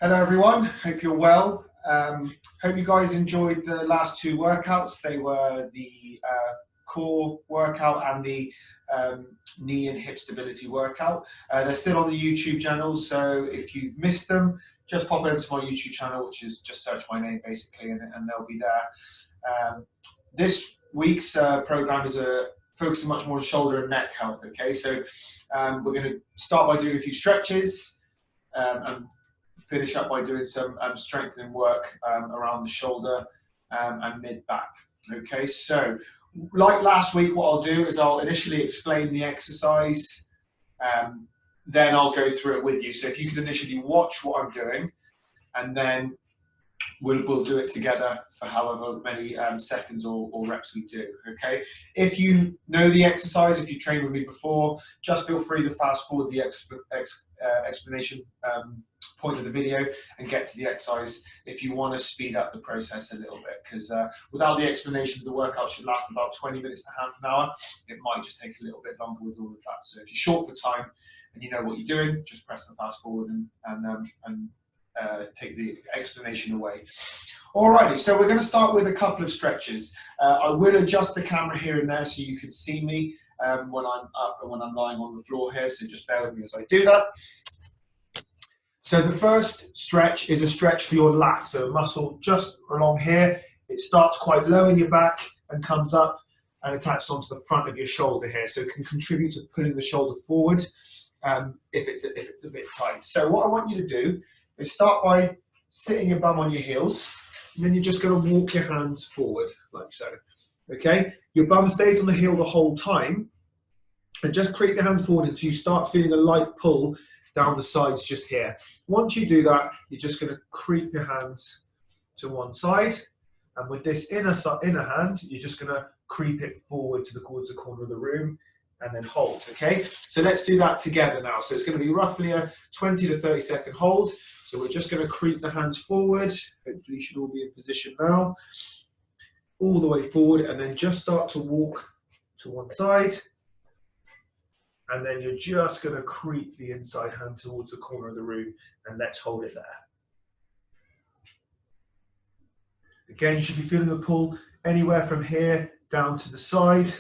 Hello everyone, hope you're well. Hope you guys enjoyed the last two workouts. They were the core workout and the knee and hip stability workout. They're still on the YouTube channel, so if you've missed them, just pop over to my YouTube channel, which is just search my name basically, and they'll be there. This week's program is focusing much more on shoulder and neck health, okay? So we're going to start by doing a few stretches and finish up by doing some strengthening work around the shoulder and mid-back. Okay, so like last week, what I'll do is I'll initially explain the exercise, then I'll go through it with you. So if you could initially watch what I'm doing, and then we'll do it together for however many seconds or reps we do, okay? If you know the exercise, if you trained with me before, just feel free to fast forward the explanation point of the video and get to the exercise if you want to speed up the process a little bit, because without the explanation, the workout should last about 20 minutes to half an hour. It might just take a little bit longer with all of that. So if you're short for time and you know what you're doing, just press the fast forward and take the explanation away. Alrighty, so we're going to start with a couple of stretches. I will adjust the camera here and there so you can see me when I'm up and when I'm lying on the floor here, so just bear with me as I do that. So the first stretch is a stretch for your lats, so a muscle just along here. It starts quite low in your back and comes up and attaches onto the front of your shoulder here, so it can contribute to pulling the shoulder forward if it's a bit tight. So what I want you to do is start by sitting your bum on your heels, and then you're just going to walk your hands forward like so. Okay, your bum stays on the heel the whole time, and just creep your hands forward until you start feeling a light pull down the sides just here. Once you do that, you're just going to creep your hands to one side, and with this inner hand, you're just going to creep it forward towards the corner of the room, and then hold. Okay, so let's do that together now. So it's going to be roughly a 20 to 30 second hold. So we're just going to creep the hands forward. Hopefully you should all be in position now. All the way forward, and then just start to walk to one side. And then you're just going to creep the inside hand towards the corner of the room, and let's hold it there. Again, you should be feeling the pull anywhere from here down to the side,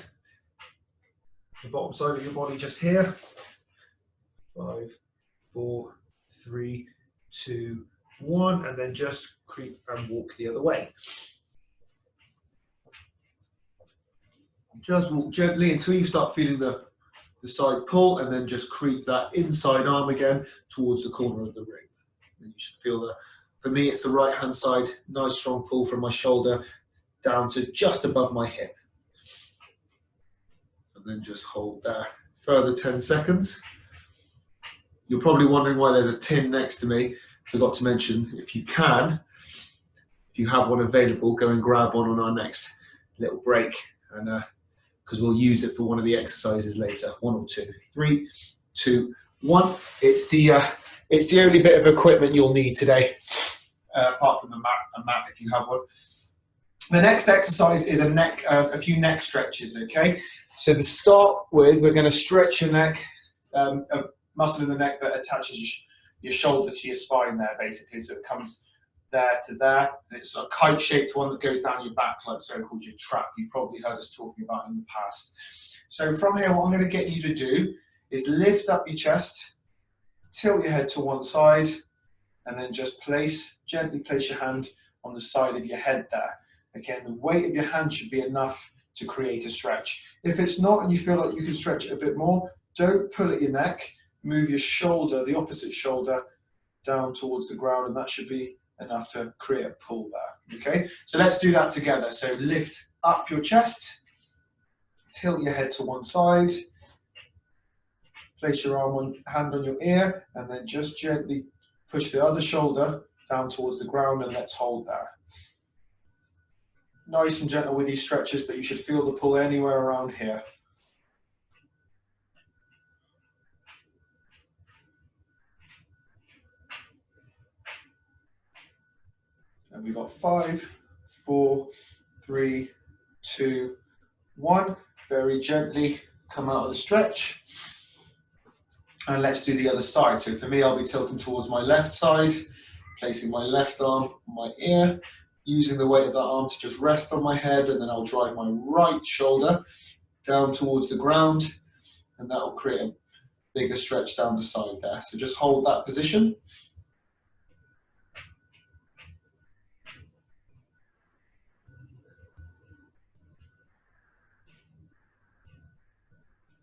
the bottom side of your body just here. 5, 4, 3, 2, 1, and then just creep and walk the other way. Just walk gently until you start feeling the side pull, and then just creep that inside arm again towards the corner of the ring. And you should feel for me, it's the right hand side, nice strong pull from my shoulder down to just above my hip. And then just hold there. Further 10 seconds. You're probably wondering why there's a tin next to me. Forgot to mention, if you have one available, go and grab one on our next little break, and because we'll use it for one of the exercises later. 1 or 2. 3, 2, 1. It's the only bit of equipment you'll need today, apart from a mat if you have one. The next exercise is a few neck stretches. Okay, so to start with, we're going to stretch your neck, a muscle in the neck that attaches your shoulder to your spine there, basically. So it comes there to there, and it's a kite-shaped one that goes down your back, like so, called your trap. You've probably heard us talking about in the past. So from here, what I'm going to get you to do is lift up your chest, tilt your head to one side, and then just gently place your hand on the side of your head there. Again, the weight of your hand should be enough to create a stretch. If it's not, and you feel like you can stretch it a bit more, don't pull at your neck. Move your shoulder, the opposite shoulder, down towards the ground, and that should be enough to create a pull there. Okay, so let's do that together. So lift up your chest, tilt your head to one side, place your hand on your ear, and then just gently push the other shoulder down towards the ground, and let's hold there. Nice and gentle with these stretches, but you should feel the pull anywhere around here. And we've got 5, 4, 3, 2, 1. Very gently come out of the stretch. And let's do the other side. So for me, I'll be tilting towards my left side. placing my left arm on my ear, using the weight of that arm to just rest on my head, and then I'll drive my right shoulder down towards the ground, and that will create a bigger stretch down the side there. So just hold that position.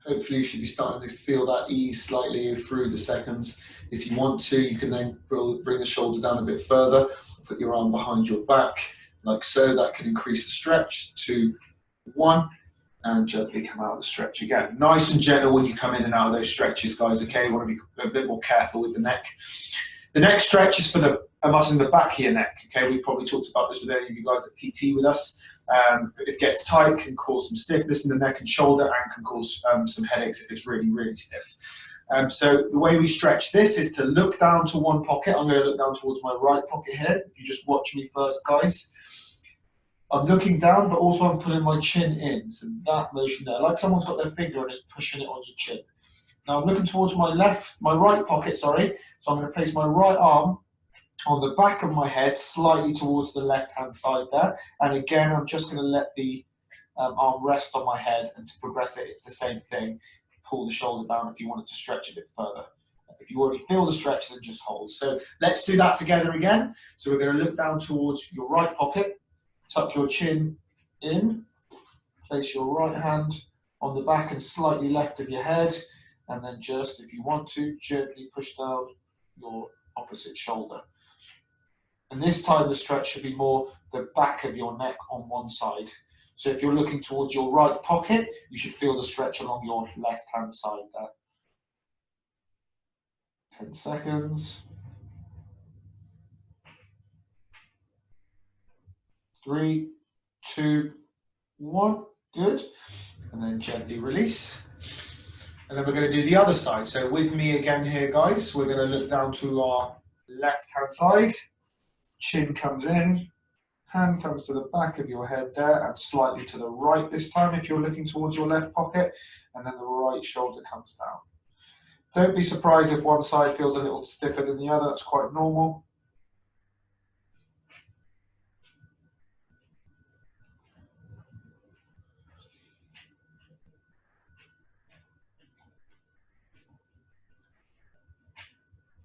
Hopefully you should be starting to feel that ease slightly through the seconds. If you want to, you can then bring the shoulder down a bit further, put your arm behind your back, like so. That can increase the stretch to 1, and gently come out of the stretch again. Nice and gentle when you come in and out of those stretches, guys, okay? You want to be a bit more careful with the neck. The next stretch is for the muscle in the back of your neck, okay? We've probably talked about this with any of you guys at PT with us. If it gets tight, can cause some stiffness in the neck and shoulder, and can cause some headaches if it's really, really stiff. So the way we stretch this is to look down to one pocket. I'm going to look down towards my right pocket here. If you just watch me first, guys. I'm looking down, but also I'm pulling my chin in. So that motion there, like someone's got their finger and is pushing it on your chin. Now I'm looking towards my right pocket, sorry. So I'm going to place my right arm on the back of my head, slightly towards the left-hand side there. And again, I'm just going to let the arm rest on my head, and to progress it, it's the same thing. Pull the shoulder down if you want it to stretch a bit further. If you already feel the stretch, then just hold. So let's do that together again. So we're going to look down towards your right pocket, tuck your chin in, place your right hand on the back and slightly left of your head, and then just, if you want to, gently push down your opposite shoulder. And this time the stretch should be more the back of your neck on one side. So if you're looking towards your right pocket, you should feel the stretch along your left-hand side there. 10 seconds. 3, 2, 1. Good. And then gently release. And then we're going to do the other side. So with me again here, guys, we're going to look down to our left-hand side. Chin comes in. Hand comes to the back of your head there, and slightly to the right this time if you're looking towards your left pocket, and then the right shoulder comes down. Don't be surprised if one side feels a little stiffer than the other. That's quite normal.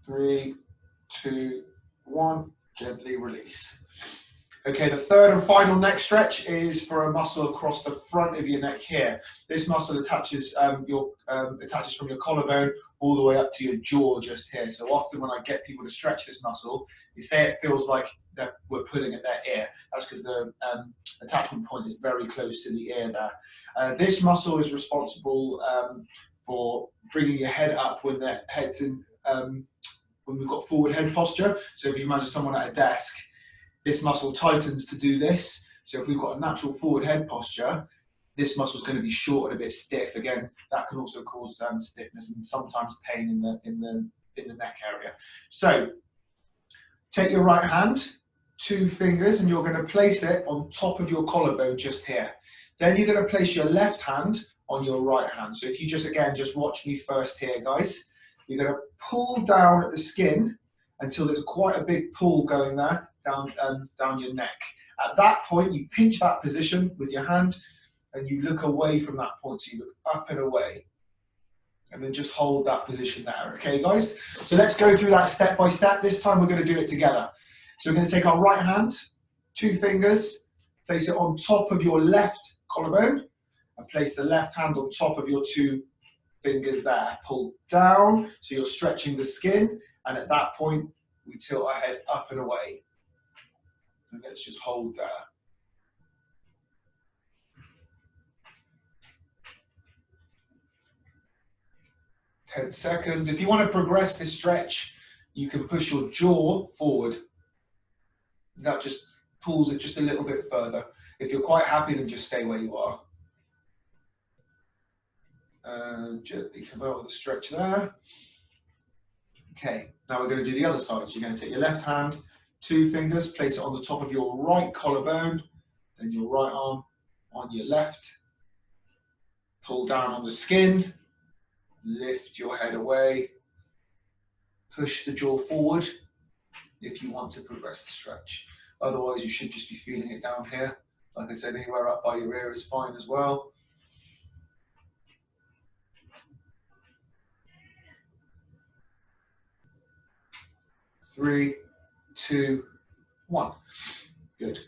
Three, 2, 1, gently release. Okay, the third and final neck stretch is for a muscle across the front of your neck here. This muscle attaches attaches from your collarbone all the way up to your jaw just here. So often when I get people to stretch this muscle, they say it feels like that we're pulling at their ear. That's because the attachment point is very close to the ear there. This muscle is responsible for bringing your head up when the head's in, when we've got forward head posture. So if you imagine someone at a desk, this muscle tightens to do this. So if we've got a natural forward head posture, this muscle is going to be short and a bit stiff. Again, that can also cause stiffness and sometimes pain in the neck area. So take your right hand, 2 fingers, and you're going to place it on top of your collarbone just here. Then you're going to place your left hand on your right hand. So if you just watch me first here, guys. You're going to pull down at the skin until there's quite a big pull going there, down your neck. At that point, you pinch that position with your hand and you look away from that point. So you look up and away. And then just hold that position there. Okay, guys? So let's go through that step by step. This time we're going to do it together. So we're going to take our right hand, 2 fingers, place it on top of your left collarbone, and place the left hand on top of your 2 fingers there. Pull down, so you're stretching the skin, and at that point, we tilt our head up and away. And let's just hold there. Ten seconds. If you want to progress this stretch, you can push your jaw forward. That just pulls it just a little bit further. If you're quite happy, then just stay where you are. And gently come out with a stretch there. Okay, now we're going to do the other side. So you're going to take your left hand, 2 fingers, place it on the top of your right collarbone, then your right arm on your left. Pull down on the skin, lift your head away, push the jaw forward, if you want to progress the stretch. Otherwise, you should just be feeling it down here. Like I said, anywhere up by your ear is fine as well. 3, 2, 1. Good.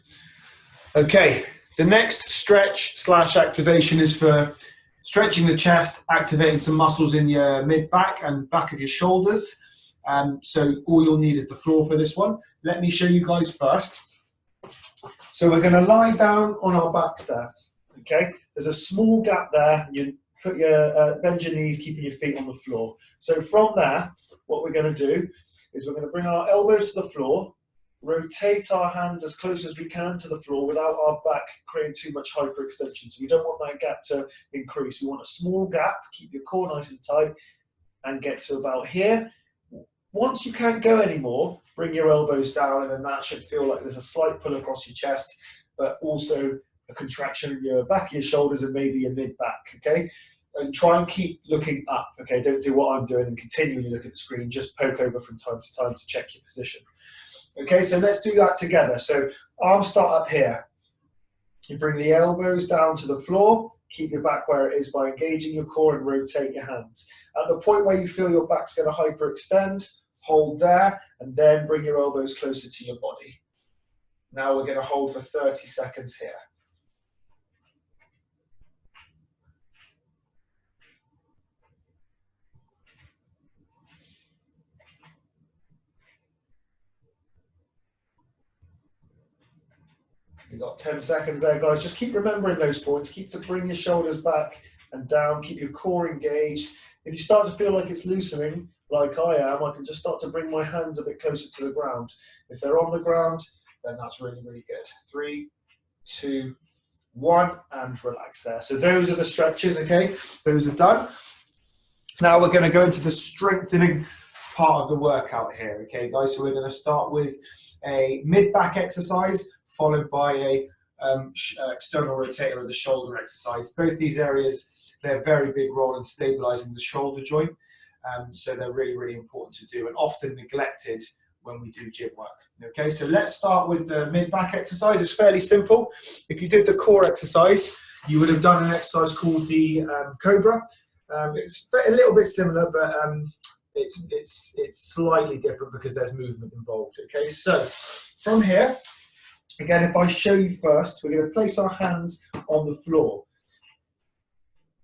Okay, the next stretch / activation is for stretching the chest, activating some muscles in your mid-back and back of your shoulders. So all you'll need is the floor for this one. Let me show you guys first. So we're going to lie down on our backs there. Okay, there's a small gap there. You put your bend your knees, keeping your feet on the floor. So from there, what we're going to do is we're going to bring our elbows to the floor, rotate our hands as close as we can to the floor without our back creating too much hyperextension. So we don't want that gap to increase. We want a small gap, keep your core nice and tight, and get to about here. Once you can't go anymore, bring your elbows down, and then that should feel like there's a slight pull across your chest, but also a contraction in your back of your shoulders and maybe your mid-back, okay? And try and keep looking up, okay? Don't do what I'm doing and continually look at the screen. Just poke over from time to time to check your position. Okay, so let's do that together. So arms start up here. You bring the elbows down to the floor. Keep your back where it is by engaging your core and rotate your hands. At the point where you feel your back's going to hyperextend, hold there, and then bring your elbows closer to your body. Now we're going to hold for 30 seconds here. You've got 10 seconds there, guys. Just keep remembering those points. Keep to bring your shoulders back and down. Keep your core engaged. If you start to feel like it's loosening, like I am, I can just start to bring my hands a bit closer to the ground. If they're on the ground, then that's really, really good. 3, 2, 1, and relax there. So those are the stretches, okay? Those are done. Now we're going to go into the strengthening part of the workout here, okay, guys? So we're going to start with a mid-back exercise, followed by a external rotator of the shoulder exercise. Both these areas, they're a very big role in stabilizing the shoulder joint. So they're really, really important to do and often neglected when we do gym work. Okay, so let's start with the mid-back exercise. It's fairly simple. If you did the core exercise, you would have done an exercise called the Cobra. It's a little bit similar, but it's slightly different because there's movement involved. Okay, so from here, again, if I show you first, we're going to place our hands on the floor.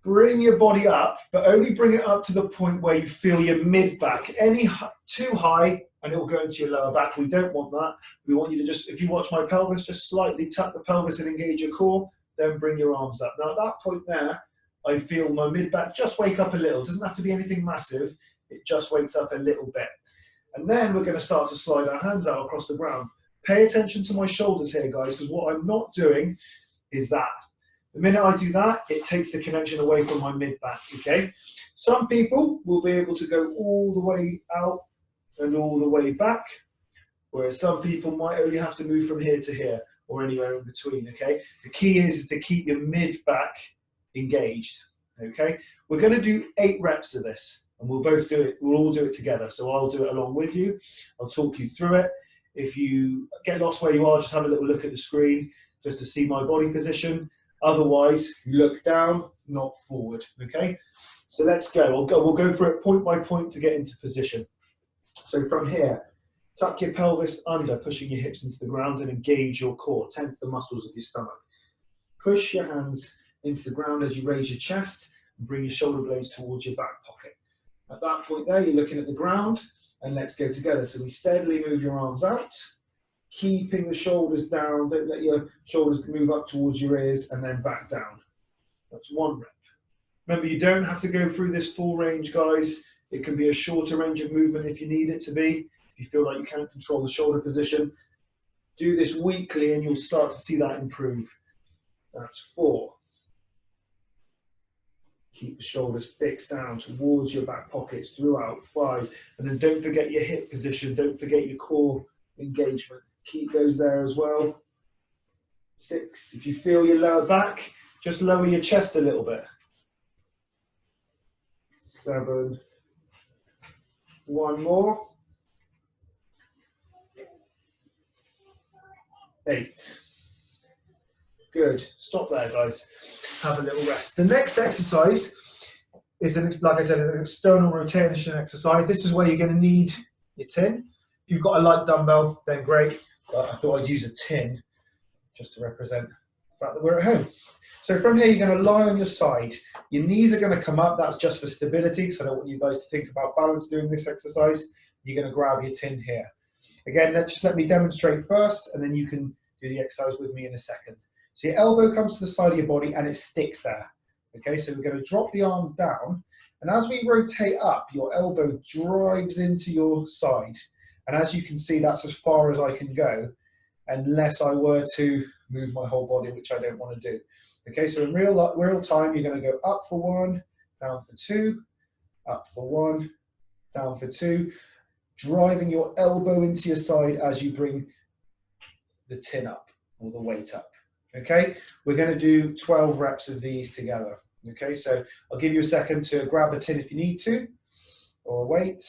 Bring your body up, but only bring it up to the point where you feel your mid-back. Any too high, and it will go into your lower back. We don't want that. We want you to just, if you watch my pelvis, just slightly tuck the pelvis and engage your core, then bring your arms up. Now at that point there, I feel my mid-back just wake up a little. It doesn't have to be anything massive. It just wakes up a little bit. And then we're going to start to slide our hands out across the ground. Pay attention to my shoulders here, guys, because what I'm not doing is that. The minute I do that, it takes the connection away from my mid-back, okay? Some people will be able to go all the way out and all the way back, whereas some people might only have to move from here to here or anywhere in between, okay? The key is to keep your mid-back engaged, okay? We're going to do 8 reps of this, and we'll both do it. We'll all do it together, so I'll do it along with you. I'll talk you through it. If you get lost where you are, just have a little look at the screen just to see my body position. Otherwise, look down, not forward, okay? So let's go. We'll go through it point by point to get into position. So from here, tuck your pelvis under, pushing your hips into the ground and engage your core, tense the muscles of your stomach. Push your hands into the ground as you raise your chest and bring your shoulder blades towards your back pocket. At that point there, you're looking at the ground, and let's go together. So we steadily move your arms out, keeping the shoulders down. Don't let your shoulders move up towards your ears and then back down. That's 1 rep. Remember, you don't have to go through this full range, guys. It can be a shorter range of movement if you need it to be. If you feel like you can't control the shoulder position, do this weekly and you'll start to see that improve. That's 4. Keep the shoulders fixed down towards your back pockets throughout. 5. And then don't forget your hip position. Don't forget your core engagement. Keep those there as well. 6. If you feel your lower back, just lower your chest a little bit. 7. 1 more. 8. Good. Stop there, guys. Have a little rest. The next exercise is, like I said, an external rotation exercise. This is where you're going to need your tin. If you've got a light dumbbell, then great. But I thought I'd use a tin just to represent the fact that we're at home. So from here, you're going to lie on your side. Your knees are going to come up. That's just for stability. So I don't want you guys to think about balance doing this exercise. You're going to grab your tin here. Again, let me demonstrate first, and then you can do the exercise with me in a second. So your elbow comes to the side of your body and it sticks there. Okay, so we're going to drop the arm down, and as we rotate up, your elbow drives into your side. And as you can see, that's as far as I can go, unless I were to move my whole body, which I don't want to do. Okay, so in real time, you're going to go up for 1, down for 2, up for 1, down for 2, driving your elbow into your side as you bring the tin up, or the weight up. Okay, we're going to do 12 reps of these together. Okay, so I'll give you a second to grab a tin if you need to, or a weight,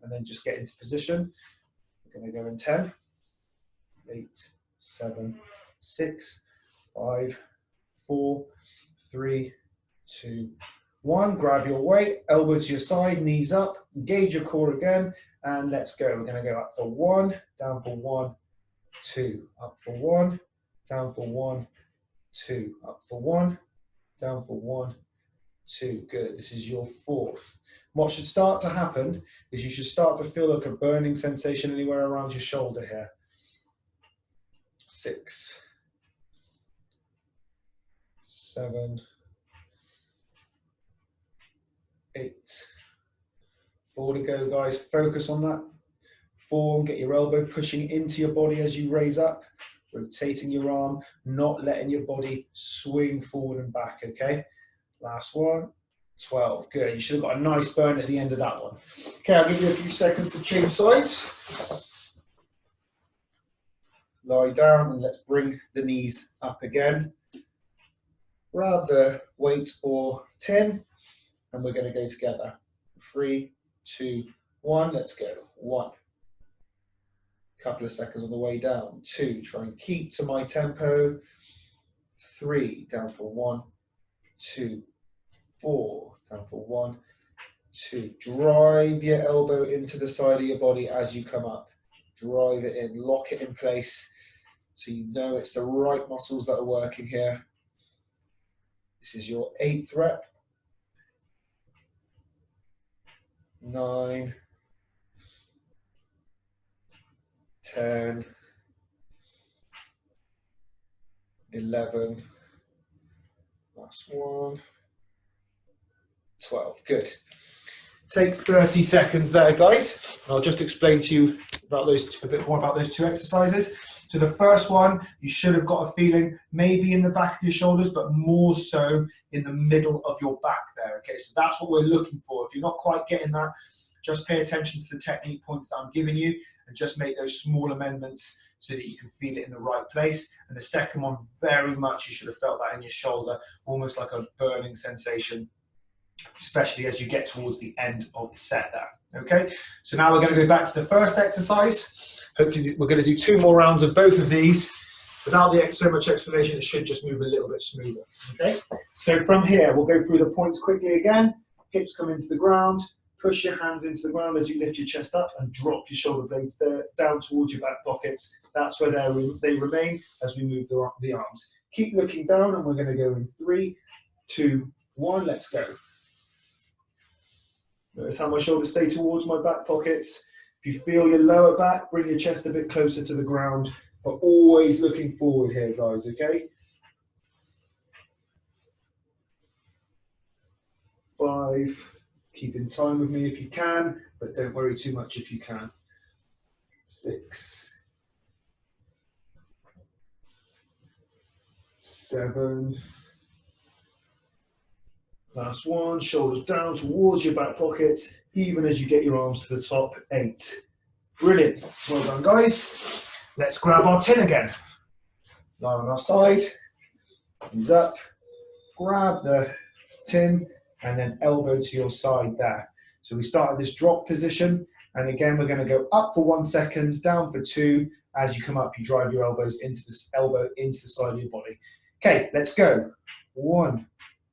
and then just get into position. We're going to go in 10, 8, 7, 6, 5, 4, 3, 2, 1. Grab your weight, elbow to your side, knees up, engage your core again, and let's go. We're going to go up for 1, down for 1, 2, up for 1, down for 1, 2, up for 1, down for 1, 2. Good. This is your 4th. What should start to happen is you should start to feel like a burning sensation anywhere around your shoulder here. 6, 7, 8. 4 to go, guys. Focus on that form. Get your elbow pushing into your body as you raise up. Rotating your arm, not letting your body swing forward and back, okay? Last one, 12. Good. You should have got a nice burn at the end of that one. Okay, I'll give you a few seconds to change sides. Lie down and let's bring the knees up again. Grab the weight or tin, and we're going to go together. 3, 2, 1. Let's go. 1. Couple of seconds on the way down. 2, try and keep to my tempo. 3, down for 1, 2, 4, down for 1, 2. Drive your elbow into the side of your body as you come up. Drive it in, lock it in place so you know it's the right muscles that are working here. This is your 8th rep. 9, 10, 11, last one, 12. Good. Take 30 seconds there, guys. I'll just explain to you about a bit more about those 2 exercises. So the first one, you should have got a feeling maybe in the back of your shoulders, but more so in the middle of your back there. Okay, so that's what we're looking for. If you're not quite getting that, just pay attention to the technique points that I'm giving you and just make those small amendments so that you can feel it in the right place. And the second one, very much, you should have felt that in your shoulder, almost like a burning sensation, especially as you get towards the end of the set there. Okay, so now we're going to go back to the first exercise. Hopefully we're going to do 2 more rounds of both of these. Without so much explanation, it should just move a little bit smoother. Okay, so from here, we'll go through the points quickly again. Hips come into the ground. Push your hands into the ground as you lift your chest up and drop your shoulder blades down towards your back pockets. That's where they remain as we move the arms. Keep looking down, and we're going to go in 3, 2, 1. Let's go. Notice how my shoulders stay towards my back pockets. If you feel your lower back, bring your chest a bit closer to the ground, but always looking forward here, guys, okay? 5. Keep in time with me if you can, but don't worry too much if you can. 6, 7. Last one, shoulders down towards your back pockets, even as you get your arms to the top. 8. Brilliant. Well done, guys. Let's grab our tin again. Lie on our side, knees up, grab the tin, and then elbow to your side there. So we started this drop position, and again we're going to go up for 1 second, down for 2, as you come up, you drive your elbows into the side of your body. Okay, let's go. 1,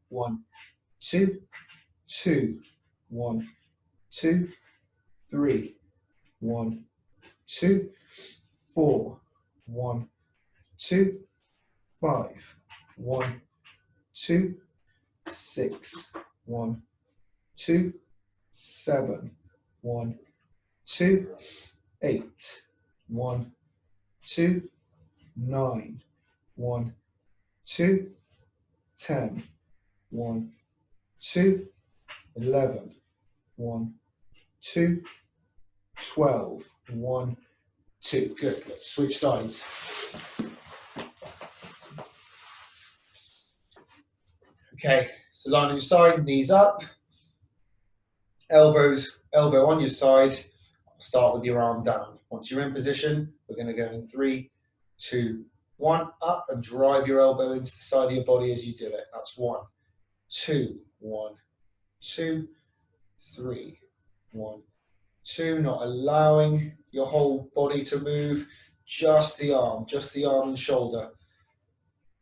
1, 2, 2, 1, 2, 3, 1, 2, 4, 1, 2, 5, 1, 2, 6, 1, 2, 7, 1, 2, 8, 1, 2, 9, 1, 2, 10, 1, 2, 11, 1, 2, 12, 1, 2. Good. Let's switch sides. Okay, so lying on your side, knees up, elbow on your side. Start with your arm down. Once you're in position, we're going to go in 3, 2, 1, up, and drive your elbow into the side of your body as you do it. That's 1, 2, 1, 2, 3, 1, 2. Not allowing your whole body to move, just the arm and shoulder.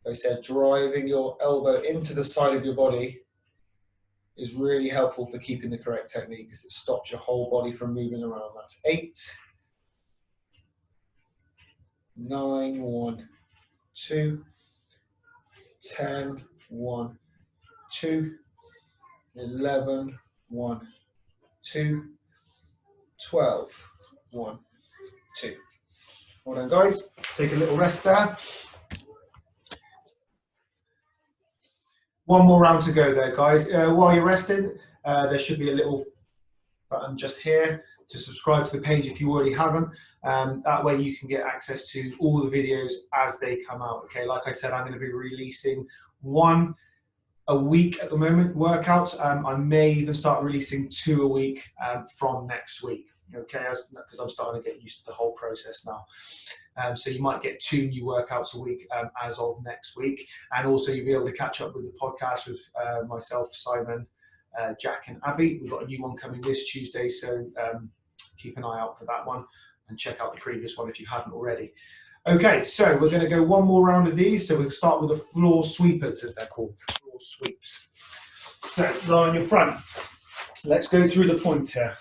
Like I said, driving your elbow into the side of your body is really helpful for keeping the correct technique because it stops your whole body from moving around. That's 8, 9, 1, 2, 10, 1, 2, 11, 1, 2, 12, 1, 2. Well done, guys. Take a little rest there. One more round to go there, guys. While you're resting, there should be a little button just here to subscribe to the page if you already haven't. That way you can get access to all the videos as they come out. Okay, like I said, I'm going to be releasing 1 a week at the moment, workouts. I may even start releasing 2 a week from next week. Okay, because I'm starting to get used to the whole process now. So you might get 2 new workouts a week as of next week. And also you'll be able to catch up with the podcast with myself, Simon, Jack and Abby. We've got a new one coming this Tuesday, so keep an eye out for that one and check out the previous one if you haven't already. Okay, so we're going to go 1 more round of these. So we'll start with the floor sweepers, as they're called, floor sweeps. So lie on your front. Let's go through the points here.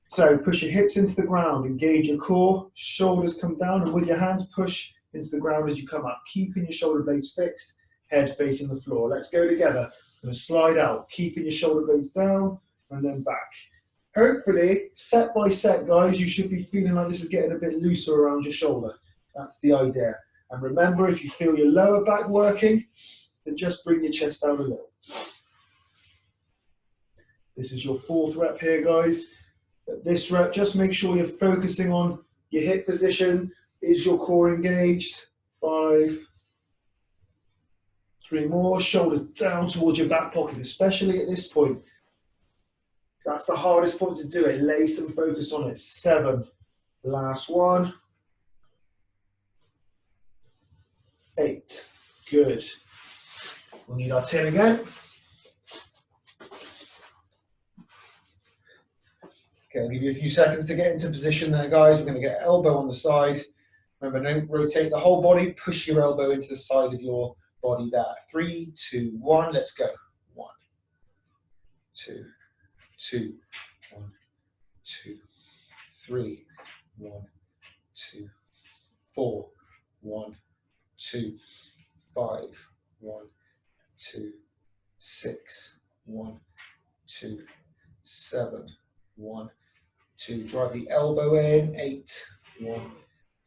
So push your hips into the ground, engage your core, shoulders come down, and with your hands push into the ground as you come up, keeping your shoulder blades fixed, head facing the floor. Let's go together. I'm going to slide out, keeping your shoulder blades down and then back. Hopefully, set by set, guys, you should be feeling like this is getting a bit looser around your shoulder. That's the idea. And remember, if you feel your lower back working, then just bring your chest down a little. This is your 4th rep here, guys. At this rep, just make sure you're focusing on your hip position. Is your core engaged? 5. 3 more. Shoulders down towards your back pocket, especially at this point. That's the hardest point to do it. Lay some focus on it. 7. Last one. 8. Good. We'll need our 10 again. Okay, I'll give you a few seconds to get into position there, guys. We're going to get elbow on the side. Remember, don't rotate the whole body. Push your elbow into the side of your body there. 3, 2, 1. Let's go. 1, 2, 2, 1, 2, 3, 1, 2, 4, 1, 2, 5, 1, 2, 6, 1, 2, 7, 1, 2. Drive the elbow in. 8, 1,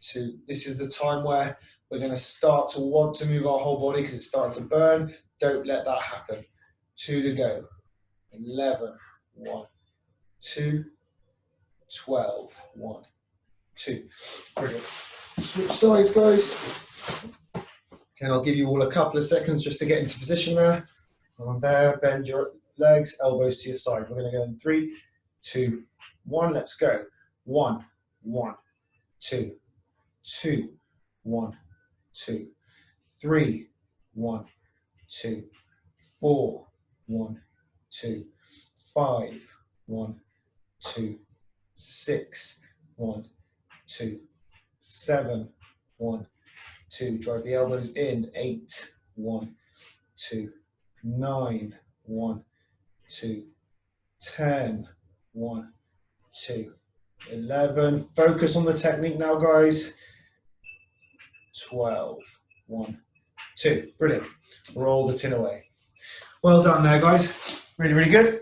2. This is the time where we're going to start to want to move our whole body because it's starting to burn. Don't let that happen. 2 to go. 11, 1, 2, 12, 1, 2. Brilliant. Switch sides, guys. And I'll give you all a couple of seconds just to get into position there. On there, bend your legs, elbows to your side. We're going to go in 3, 2, 1. Let's go. 1, 1, 2, 2, 1, 2, 3, 1, 2, 4, 1, 2, 5, 1, 2, 6, 1, 2, 7, 1, 2. Drive the elbows in. 8, 1, 2. 9, 1, 2. 10, 1, 2. 11. Focus on the technique now, guys. 12, 1, 2. Brilliant. Roll the tin away. Well done there, guys. Really, really good.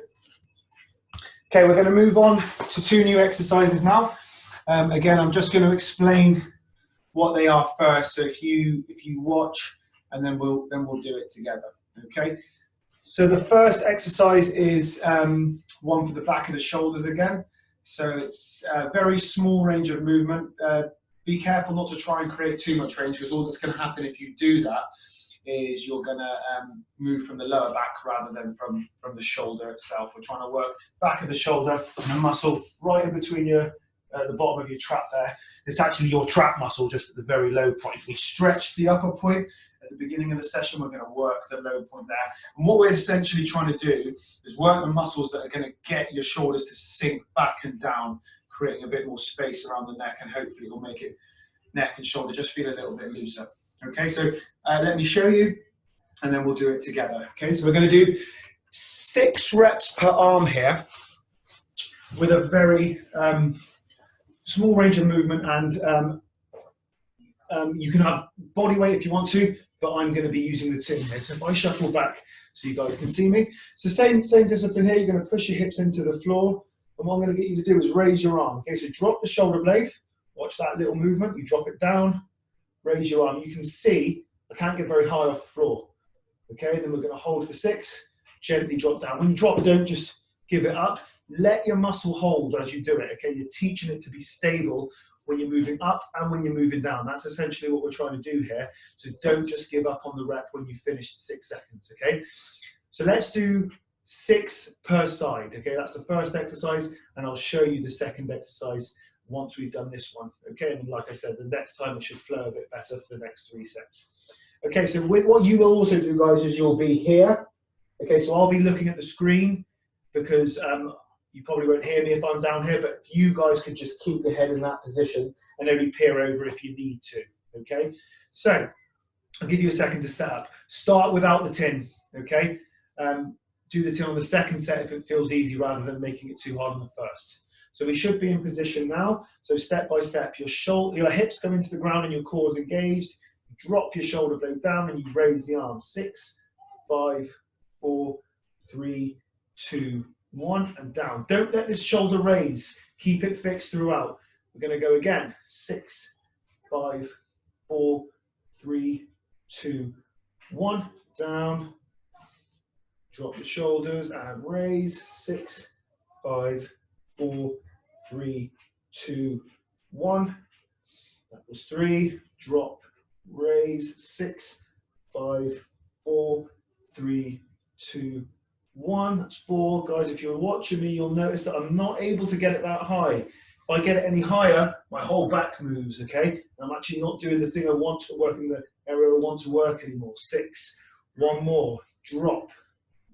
Okay, we're going to move on to 2 new exercises now. Again, I'm just going to explain what they are first. So if you watch, and then we'll do it together. Okay. So the first exercise is one for the back of the shoulders again. So it's a very small range of movement. Be careful not to try and create too much range, because all that's going to happen if you do that is you're going to move from the lower back rather than from the shoulder itself. We're trying to work back of the shoulder and a muscle right in between the bottom of your trap there. It's actually your trap muscle just at the very low point. We stretch the upper point at the beginning of the session. We're going to work the low point there. And what we're essentially trying to do is work the muscles that are going to get your shoulders to sink back and down, creating a bit more space around the neck, and hopefully it'll make it neck and shoulder just feel a little bit looser. Okay, so let me show you, and then we'll do it together. Okay, so we're going to do 6 reps per arm here with a very small range of movement, and you can have body weight if you want to, but I'm going to be using the tin here. So if I shuffle back so you guys can see me. So same discipline here. You're going to push your hips into the floor, and what I'm going to get you to do is raise your arm. Okay, so drop the shoulder blade. Watch that little movement. You drop it down, raise your arm. You can see I can't get very high off the floor. Okay, then we're going to hold for 6, gently drop down. When you drop, don't just give it up. Let your muscle hold as you do it. Okay, you're teaching it to be stable when you're moving up and when you're moving down. That's essentially what we're trying to do here. So don't just give up on the rep when you finish 6 seconds. Okay, so let's do 6 per side. Okay, that's the first exercise, and I'll show you the second exercise once we've done this one. Okay, and like I said, the next time it should flow a bit better for the next 3 sets. Okay, so what you will also do, guys, is you'll be here. Okay, so I'll be looking at the screen, because you probably won't hear me if I'm down here, but if you guys could just keep your head in that position and only peer over if you need to. Okay, so I'll give you a second to set up. Start without the tin. Okay, do the tin on the second set if it feels easy, rather than making it too hard on the first. So we should be in position now. So step by step, your hips come into the ground and your core is engaged. You drop your shoulder blade down and you raise the arm. 6, 5, 4, 3, 2, 1, and down. Don't let this shoulder raise. Keep it fixed throughout. We're going to go again. 6, 5, 4, 3, 2, 1. Down. Drop the shoulders and raise. 6, 5, 4, 3, 2, 1. That was 3. Drop, raise. 6, 5, 4, 3, 2, 1. That's 4. Guys, if you're watching me, you'll notice that I'm not able to get it that high. If I get it any higher, my whole back moves, okay? I'm actually not doing the thing I want to work in the area I want to work anymore. 6. 1 more. Drop,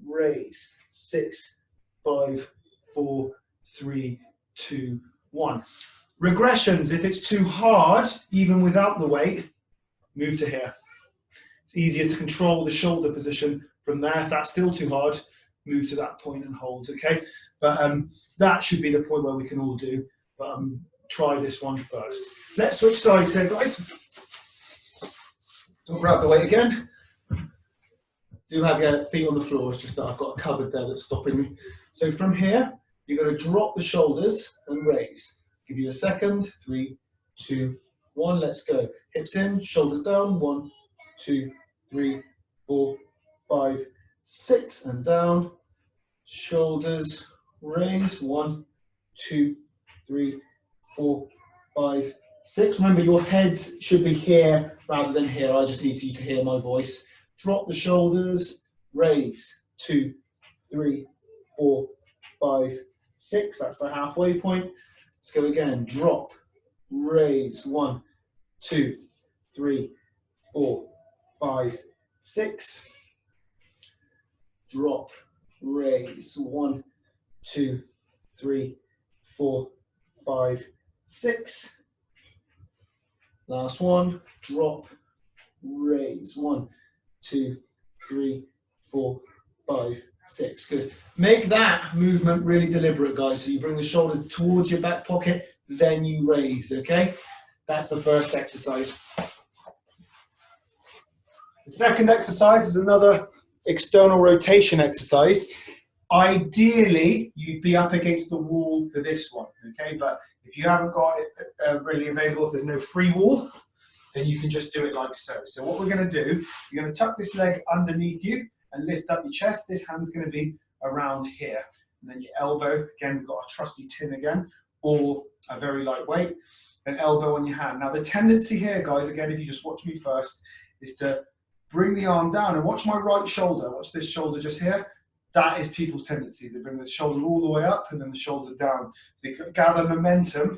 raise. 6, 5, 4, 3, 2, 1. Regressions, if it's too hard, even without the weight, move to here. It's easier to control the shoulder position from there. If that's still too hard, move to that point and hold, okay? But that should be the point where we can all do. But try this one first. Let's switch sides here, guys. So grab the weight again. Do have your feet on the floor, it's just that I've got a cupboard there that's stopping me. So from here, you're going to drop the shoulders and raise. Give you a second. 3, 2, 1. Let's go. Hips in, shoulders down. 1, 2, 3, 4, 5, 6, and down. Shoulders raise. 1, 2, 3, 4, 5, 6. Remember, your head should be here rather than here. I just need you to hear my voice. Drop the shoulders, raise. 2, 3, 4, 5, 6. That's the halfway point. Let's go again. Drop, raise. 1, 2, 3, 4, 5, 6. Drop, raise. 1, 2, 3, 4, 5, 6. Last one, drop, raise. 1, 2, 3, 4, 5, 6. Good. Make that movement really deliberate, guys. So you bring the shoulders towards your back pocket, then you raise, okay? That's the first exercise. The second exercise is another external rotation exercise. Ideally, you'd be up against the wall for this one, okay? But if you haven't got it really available, if there's no free wall, then you can just do it like so. So what we're going to do, you're going to tuck this leg underneath you and lift up your chest. This hand's going to be around here. And then your elbow, again, we've got our trusty tin again, or a very light weight, then elbow on your hand. Now the tendency here, guys, again, if you just watch me first, is to bring the arm down and watch my right shoulder. Watch this shoulder just here. That is people's tendency. They bring the shoulder all the way up and then the shoulder down. They gather momentum,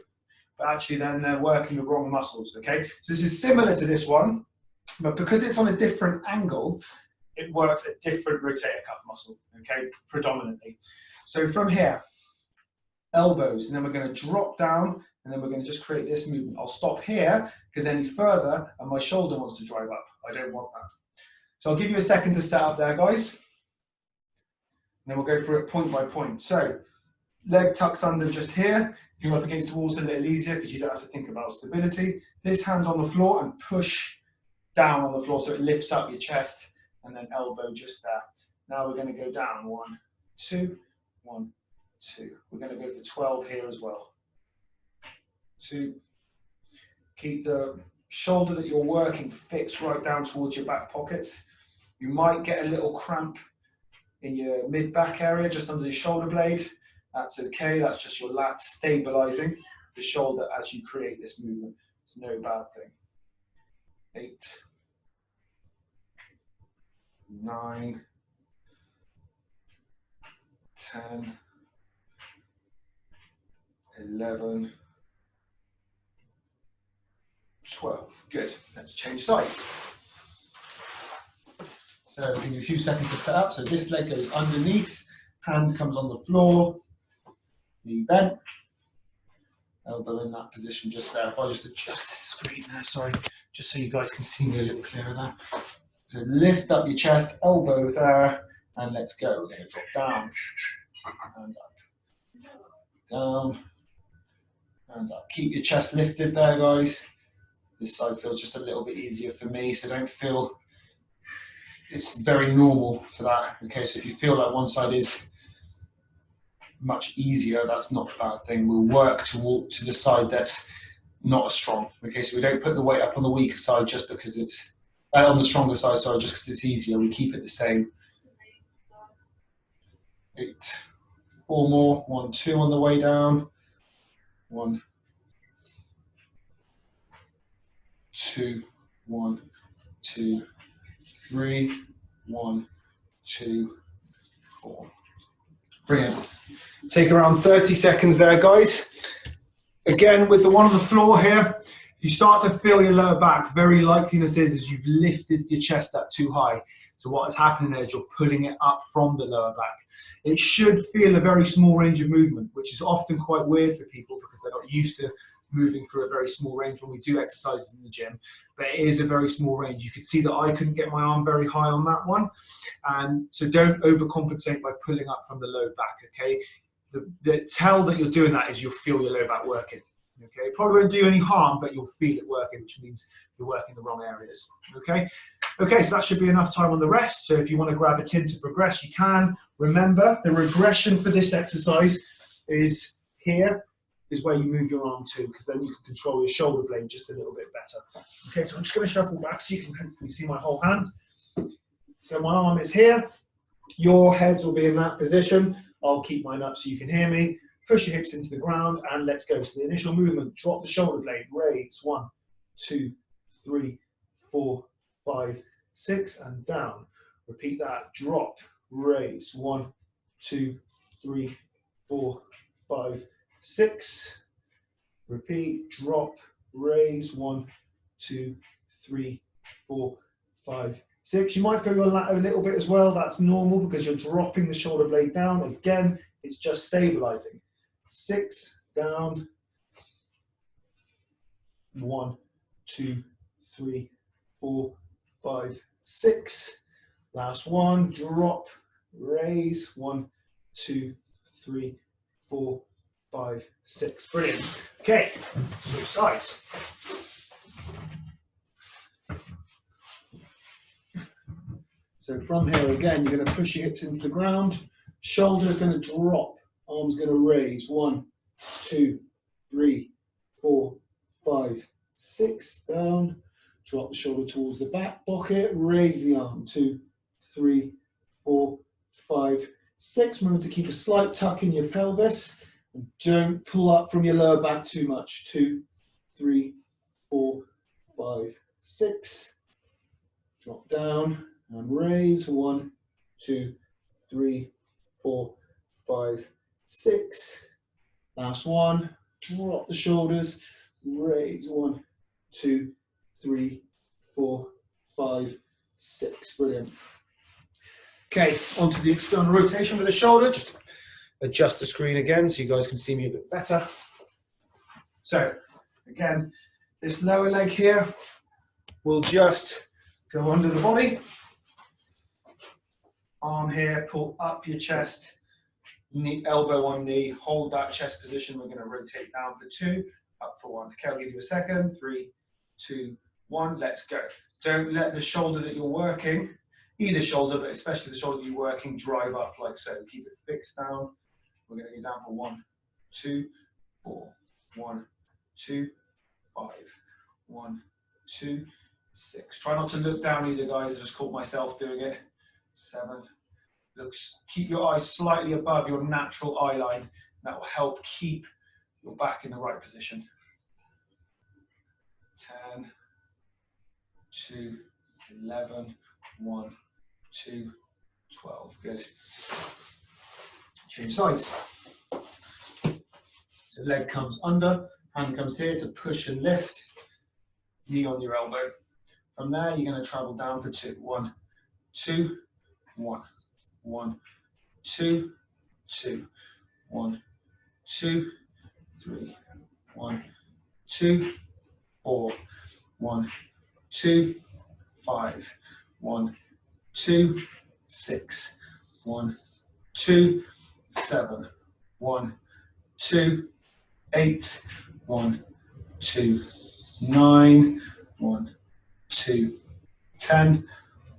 but actually then they're working the wrong muscles, okay? So this is similar to this one, but because it's on a different angle, it works a different rotator cuff muscle, okay, predominantly. So from here, elbows, and then we're going to drop down, and then we're going to just create this movement. I'll stop here, because any further, and my shoulder wants to drive up. I don't want that. So I'll give you a second to set up there, guys. And then we'll go through it point by point. So, leg tucks under just here. If you're up against the wall, it's a little easier because you don't have to think about stability. This hand on the floor and push down on the floor so it lifts up your chest, and then elbow just there. Now we're going to go down. 1, 2, 1, 2. We're going to go for 12 here as well. 2. Keep the shoulder that you're working fixed right down towards your back pockets. You might get a little cramp in your mid-back area, just under the shoulder blade. That's okay, that's just your lats stabilizing the shoulder as you create this movement. It's no bad thing. 8, 9, 10, 11, 12. Good, let's change sides. So I'll give you a few seconds to set up. So this leg goes underneath, hand comes on the floor, knee bent, elbow in that position just there. If I just adjust the screen there, sorry, just so you guys can see me a little clearer there. So lift up your chest, elbow there, and let's go. We're going to drop down and up, down and up. Keep your chest lifted there, guys. This side feels just a little bit easier for me, so don't feel. It's very normal for that. Okay, so if you feel like one side is much easier, that's not a bad thing. We'll work to the side that's not as strong. Okay, so we don't put the weight up on the weaker side just because it's on the stronger side. Sorry, just because it's easier. We keep it the same. 8, 4 more. 1, 2 on the way down. 1, 2, 1, 2. 3, 1, 2, 4. Brilliant. Take around 30 seconds there, guys. Again, with the one on the floor here, if you start to feel your lower back, very likeliness is you've lifted your chest up too high. So what is happening there is you're pulling it up from the lower back. It should feel a very small range of movement, which is often quite weird for people because they're not used to moving through a very small range when we do exercises in the gym, but it is a very small range. You can see that I couldn't get my arm very high on that one, and so don't overcompensate by pulling up from the low back, okay? The tell that you're doing that is you'll feel your low back working, okay? It probably won't do any harm, but you'll feel it working, which means you're working the wrong areas, okay? Okay, so that should be enough time on the rest. So if you want to grab a tin to progress, you can. Remember, the regression for this exercise is here, is where you move your arm to, because then you can control your shoulder blade just a little bit better. Okay, so I'm just going to shuffle back so you can hopefully see my whole hand. So my arm is here. Your heads will be in that position. I'll keep mine up so you can hear me. Push your hips into the ground and let's go. So the initial movement, drop the shoulder blade, raise, 1, 2, 3, 4, 5, 6, and down. Repeat that, drop, raise, 1, 2, 3, 4, 5, 6. Repeat, drop, raise, 1, 2, 3, 4, 5, 6. You might feel your lat a little bit as well. That's normal because you're dropping the shoulder blade down. Again, it's just stabilizing. 6, down, 1, 2, 3, 4, 5, 6. Last one, drop, raise, 1, 2, 3, 4, 5, 6. Brilliant. Okay, switch sides. So from here again, you're going to push your hips into the ground. Shoulders going to drop. Arms going to raise. 1, 2, 3, 4, 5, 6. Down. Drop the shoulder towards the back pocket. Raise the arm. 2, 3, 4, 5, 6. Remember to keep a slight tuck in your pelvis. And don't pull up from your lower back too much. 2, 3, 4, 5, 6. Drop down. And raise. 1, 2, 3, 4, 5, 6. Last one. Drop the shoulders. Raise. 1, 2, 3, 4, 5, 6. Brilliant. Okay, onto the external rotation with the shoulder. Just adjust the screen again so you guys can see me a bit better. So, again, this lower leg here will just go under the body. Arm here, pull up your chest, knee, elbow on knee, hold that chest position. We're going to rotate down for 2, up for 1. Okay, I'll give you a second. 3, 2, 1, let's go. Don't let the shoulder that you're working, either shoulder, but especially the shoulder that you're working, drive up like so. Keep it fixed down. We're going to go down for 1, 2, 4, 1, 2, 5, 1, 2, 6. Try not to look down either, guys. I just caught myself doing it. 7. Keep your eyes slightly above your natural eye line. That will help keep your back in the right position. 10, 2, 11, 1, 2, 12. Good. Change sides. So leg comes under, hand comes here to push and lift, knee on your elbow. From there, you're going to travel down for 2. 1, 2, 1, 1, 2, 2, 1, 2, 3, 1, 2, 4, 1, 2, 5, 1, 2, 6, 1, 2, 7, 1, 2, 8, 1, 2, 9, 1, 2, 10,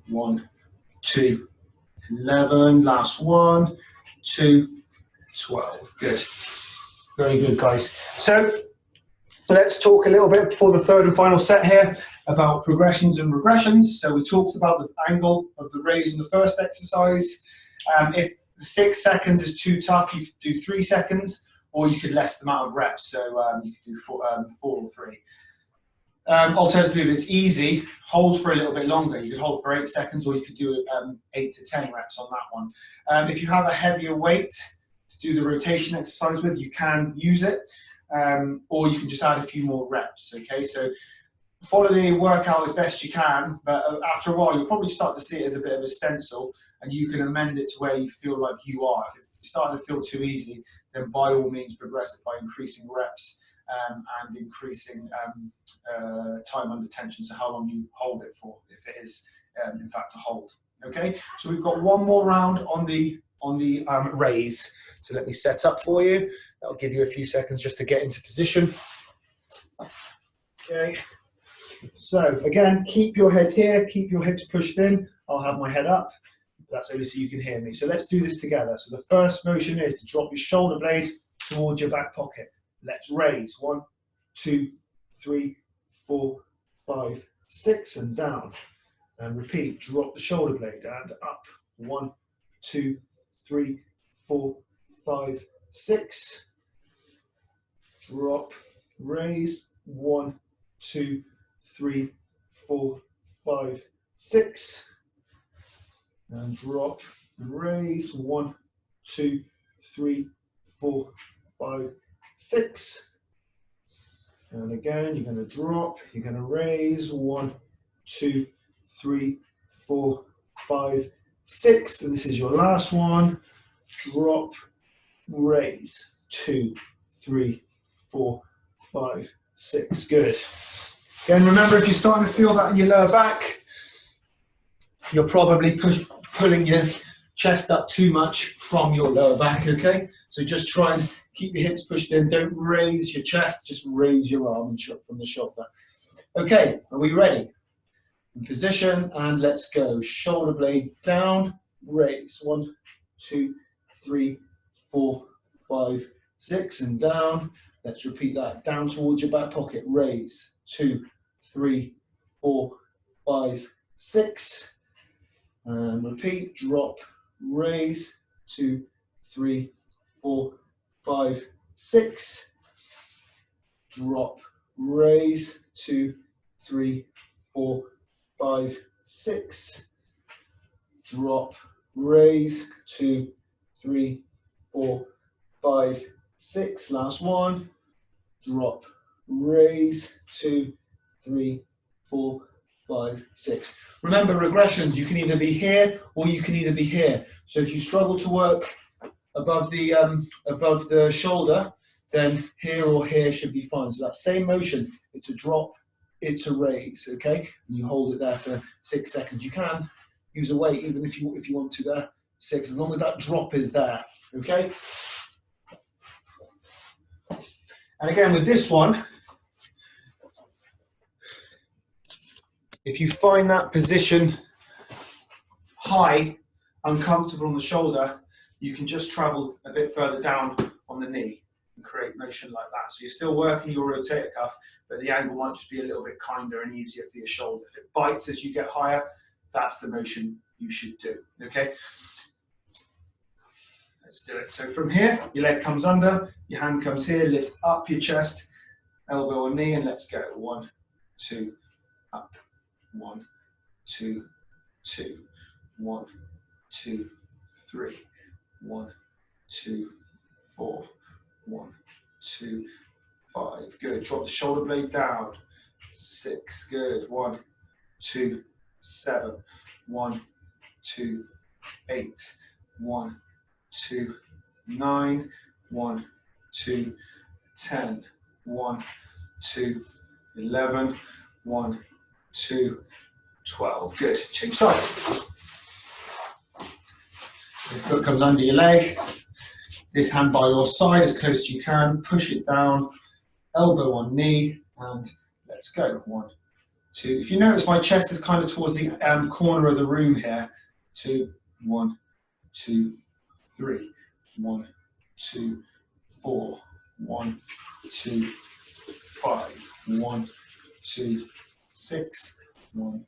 1, 2, 11, last 1, 2, 12. Good. Very good, guys. So let's talk a little bit before the third and final set here about progressions and regressions. So we talked about the angle of the raise in the first exercise. If 6 seconds is too tough, you could do 3 seconds, or you could less the amount of reps. So you could do 4 or 3. Alternatively, if it's easy, hold for a little bit longer. You could hold for 8 seconds, or you could do 8 to 10 reps on that one. If you have a heavier weight to do the rotation exercise with, you can use it, or you can just add a few more reps. Okay, so follow the workout as best you can, but after a while, you'll probably start to see it as a bit of a stencil, and you can amend it to where you feel like you are. If it's starting to feel too easy, then by all means progress it by increasing reps and increasing time under tension, so how long you hold it for, if it is in fact a hold. Okay, so we've got one more round on the raise. So let me set up for you. That'll give you a few seconds just to get into position. Okay. So again, keep your head here, keep your hips pushed in. I'll have my head up. That's only so you can hear me. So let's do this together. So the first motion is to drop your shoulder blade towards your back pocket. Let's raise. 1, 2, 3, 4, 5, 6, and down. And repeat. Drop the shoulder blade and up. 1, 2, 3, 4, 5, 6. Drop. Raise. 1, 2, 3, 4, 5, 6. And drop. Raise. 1, 2, 3, 4, 5, 6. And again, you're going to drop. You're going to raise. 1, 2, 3, 4, 5, 6. And this is your last one. Drop. Raise. 2, 3, 4, 5, 6. Good. Again, remember, if you're starting to feel that in your lower back, you're probably pulling your chest up too much from your lower back, okay? So just try and keep your hips pushed in. Don't raise your chest, just raise your arm from the shoulder. Okay, are we ready? In position, and let's go. Shoulder blade down, raise. 1, 2, 3, 4, 5, 6, and down. Let's repeat that. Down towards your back pocket, raise. 2, 3, 4, 5, 6. And repeat, drop, raise. 2, 3, 4, 5, 6. Drop, raise. 2, 3, 4, 5, 6. Drop, raise. 2, 3, 4, 5, 6. Last one. Drop, raise. 2, 3, 4, 5, 6. Remember, regressions, you can either be here or you can either be here. So if you struggle to work above the shoulder, then here or here should be fine. So that same motion, it's a drop, it's a raise, okay? And you hold it there for 6 seconds. You can use a weight even if you want to there, 6, as long as that drop is there, okay? And again, with this one, if you find that position high, uncomfortable on the shoulder, you can just travel a bit further down on the knee and create motion like that. So you're still working your rotator cuff, but the angle might just be a little bit kinder and easier for your shoulder. If it bites as you get higher, that's the motion you should do, okay? Let's do it. So from here, your leg comes under, your hand comes here, lift up your chest, elbow or knee, and let's go. 1, 2, up. 1, 2, 2, 1, 2, 3, 1, 2, 4, 1, 2, 5. Good. Drop the shoulder blade down. 6. Good. 1, 2, 7. 1, 2, 8. 1, 2, 9. 1, 2, 10. 1, 2, 11. 1, 2, 12. Good. Change sides. Your foot comes under your leg. This hand by your side as close as you can. Push it down. Elbow on knee. And let's go. 1, 2. If you notice, my chest is kind of towards the corner of the room here. 2, 1, 2, 3. 1, 2, 4. 1, 2, 5. 1, 2, 6. 1,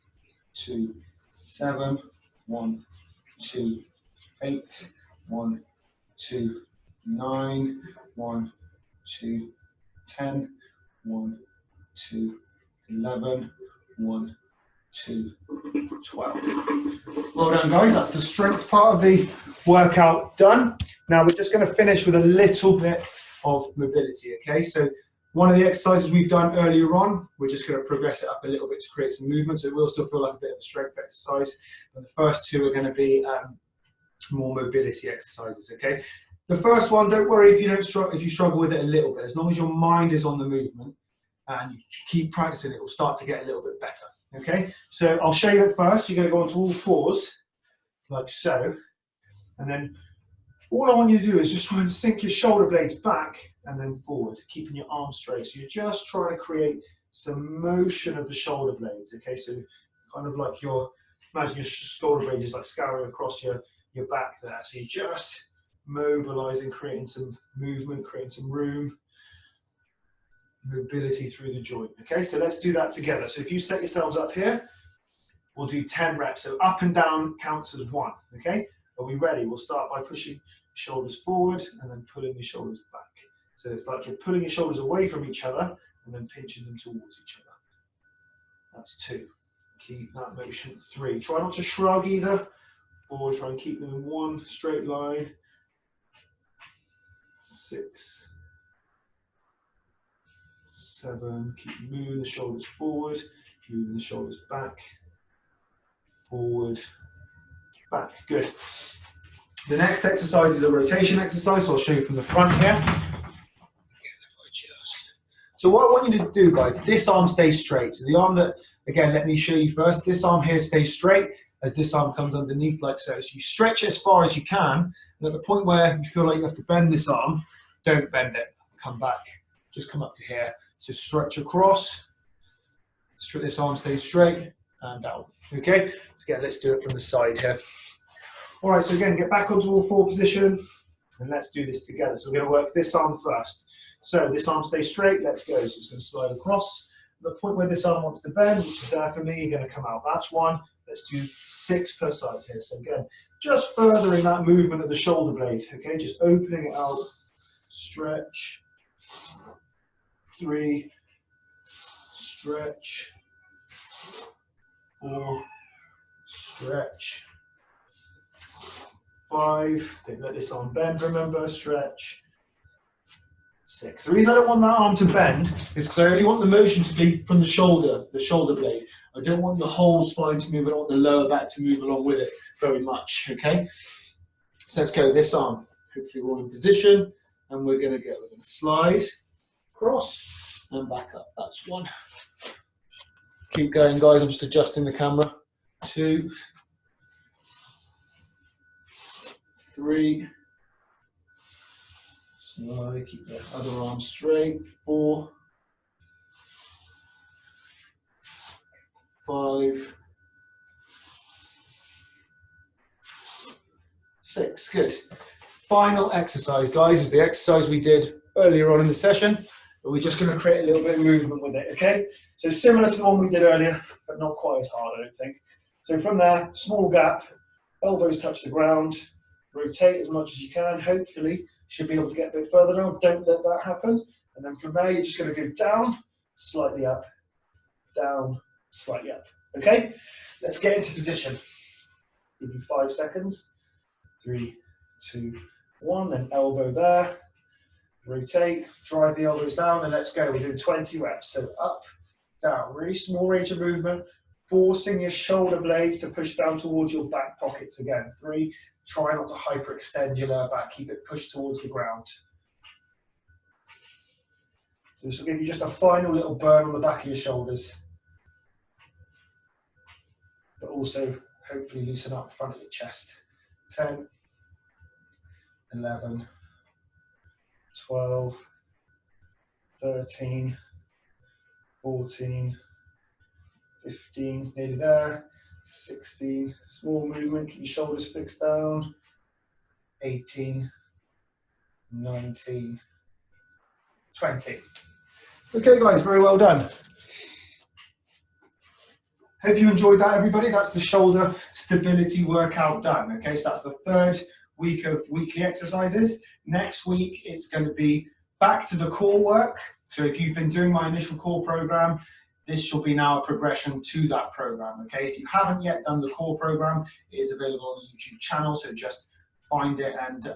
2, 7. 1, 2, 8. 1, 2, 9. 1, 2, 10. 1, 2, 11. 1, 2, 12. Well done, guys. That's the strength part of the workout done. Now we're just going to finish with a little bit of mobility, okay? So one of the exercises we've done earlier on, we're just going to progress it up a little bit to create some movement, so it will still feel like a bit of a strength exercise. And the first two are going to be more mobility exercises, okay? The first one, don't worry if you struggle with it a little bit. As long as your mind is on the movement and you keep practicing, it will start to get a little bit better, okay? So I'll show you it first. You're going to go onto all fours, like so, and then all I want you to do is just try and sink your shoulder blades back and then forward, keeping your arms straight. So you're just trying to create some motion of the shoulder blades, okay? So kind of like imagine your shoulder blades just like scouring across your back there. So you're just mobilizing, creating some movement, creating some room, mobility through the joint, okay? So let's do that together. So if you set yourselves up here, we'll do 10 reps. So up and down counts as 1, okay? Are we ready? We'll start by pushing shoulders forward and then pulling your shoulders back. So it's like you're pulling your shoulders away from each other and then pinching them towards each other. That's 2. Keep that motion. 3. Try not to shrug either. 4. Try and keep them in one straight line. 6. 7. Keep moving the shoulders forward, moving the shoulders back, forward, back. Good. The next exercise is a rotation exercise, so I'll show you from the front here. Again, if I So what I want you to do, guys, this arm stays straight. So the arm that, again, let me show you first. This arm here stays straight as this arm comes underneath like so. So you stretch it as far as you can. And at the point where you feel like you have to bend this arm, don't bend it. Come back. Just come up to here. So stretch across. This arm stays straight and down. Okay? So again, let's do it from the side here. All right, so again, get back onto all four position. And let's do this together. So we're going to work this arm first. So this arm stays straight, let's go. So it's going to slide across. At the point where this arm wants to bend, which is there for me, you're going to come out. That's one. Let's do 6 per side here. So again, just furthering that movement of the shoulder blade. Okay, just opening it out. Stretch. 3. Stretch. 4. Stretch. 5, don't let this arm bend, remember, stretch. 6. The reason I don't want that arm to bend is because I only want the motion to be from the shoulder blade. I don't want your whole spine to move, I don't want the lower back to move along with it very much, okay? So let's go this arm. Hopefully we're all in position, and we're going to slide, cross, and back up. That's 1. Keep going, guys, I'm just adjusting the camera. 2. 3, slide, keep the other arm straight. 4, 5, 6, good. Final exercise, guys, is the exercise we did earlier on in the session, but we're just going to create a little bit of movement with it, okay? So similar to the one we did earlier, but not quite as hard, I don't think. So from there, small gap, elbows touch the ground, rotate as much as you can, hopefully should be able to get a bit further down, don't let that happen. And then from there, you're just going to go down, slightly up, down, slightly up. Okay, let's get into position. Give you 5 seconds. 3, 2, 1, then elbow there, rotate, drive the elbows down, and let's go. We're doing 20 reps. So up, down, really small range of movement, forcing your shoulder blades to push down towards your back pockets again. 3, try not to hyperextend your lower back, keep it pushed towards the ground. So this will give you just a final little burn on the back of your shoulders, but also hopefully loosen up the front of your chest. 10, 11, 12, 13, 14, 15, nearly there, 16, small movement, keep your shoulders fixed down, 18, 19, 20. Okay guys, very well done. Hope you enjoyed that, everybody. That's the shoulder stability workout done. Okay, so that's the 3rd week of weekly exercises. Next week, it's going to be back to the core work. So if you've been doing my initial core program, this shall be now a progression to that program. Okay, if you haven't yet done the core program, it is available on the YouTube channel. So just find it, and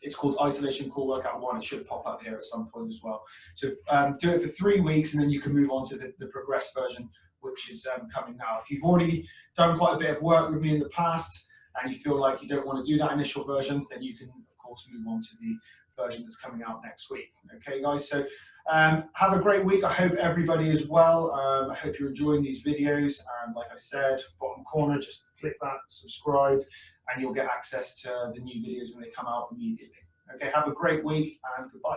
it's called Isolation Core Workout 1. It should pop up here at some point as well. So do it for 3 weeks, and then you can move on to the progressed version, which is coming now. If you've already done quite a bit of work with me in the past and you feel like you don't want to do that initial version, then you can, of course, move on to the version that's coming out next week. Okay, guys, so have a great week. I hope everybody is well. I hope you're enjoying these videos. And like I said, bottom corner, just click that, subscribe, and you'll get access to the new videos when they come out immediately. Okay, have a great week and goodbye.